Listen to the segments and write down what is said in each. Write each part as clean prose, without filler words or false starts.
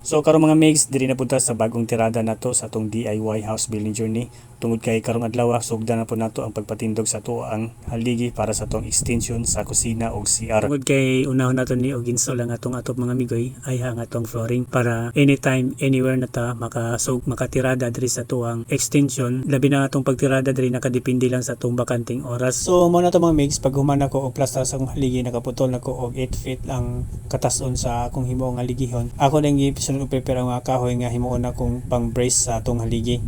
So karon mga mates, diri na punta sa bagong tirada nato sa atong DIY house building journey. Tungod kay karong adlaw sugdan na po nato ang pagpatindog sa ato ang haligi para sa atong extension sa kusina ug CR. Tungod kay unahon nato ni og install ang atong mga migoy ay ang atong flooring para anytime anywhere na ta makatirada diri sa ato ang extension. Labi na atong pagtirada diri nakadepende lang sa atong bakanting oras. So mo na to mga mates, pag human ako og plaster sa akong haligi, nakaputol nako og 8 feet ang katason sa akong himuong haligihon. Ako nang sunod prepare ang mga kahoy nga himuon akong pang brace sa atong haligi.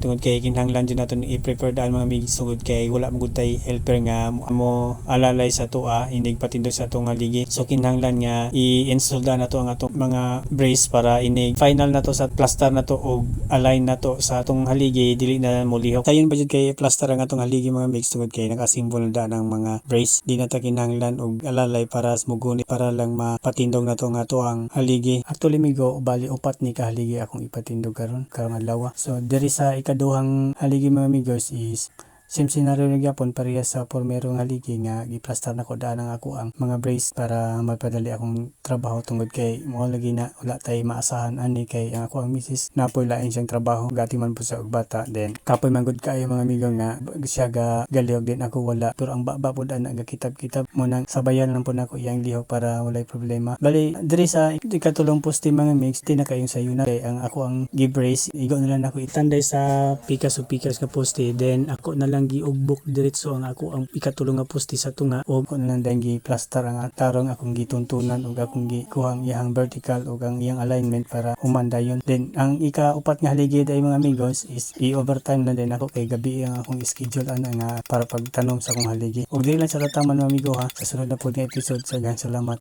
Tungod kay kinahanglan jud naton i-prepare daan mga mig, sugod kay wala mo gud tay helper nga mo alalay sa tuwa inig patindog sa atong haligi. So kinahanglan nga i-install na nato ang atong mga brace para inig final nato sa plaster nato og align nato sa atong haligi, dili na mo lihok. Sayon ba jud kay plaster ang atong haligi mga mig, sugod kay nakasimbol na ang mga brace. Di na ta kinahanglan og alalay para smugunit para lang mapatindog nato ang ato ang haligi. Actually migo bali upat ni kahaligi akong ipatindog karong adlaw. So diri sa ikaduhang haligi mga amigos is same scenario na gyapon, parehas sa pormerong haligi nga giplastar na ko daan ang ako ang mga brace para mapadali akong trabaho. Tungod kay mo lagi na wala tay maasahan ani kay ang ako ang misis napoy lain siyang trabaho, gati man po sa og bata, then kapoy man gud kayo mga amigo nga siya galiog din ako wala, pero ang baba po daan nagakitab-kitab mo nang sabayan lang po nako iyang lihok para walay problema. Bali diri sa ikatulong poste mga mix di na kayong sayuna kay ang ako ang gi-brace igo na lang ako itanday sa pikas nga poste, then ako na lang giugbok diretso ang ako ang ikatulong nga poste sa tunga og ko na lang dang gi-plaster ang tarong akong gituntunan og akong gikuhang iyang vertical og ang iyang alignment para humandayon. Then ang ikaupat nga haligi day mga amigos is i-overtime na din ako kay gabi ang akong schedule ana nga para pagtanom sa akong haligi. Og dili lang sa tataman mga amigo ha, sa sunod na pod nga episode. Salamat.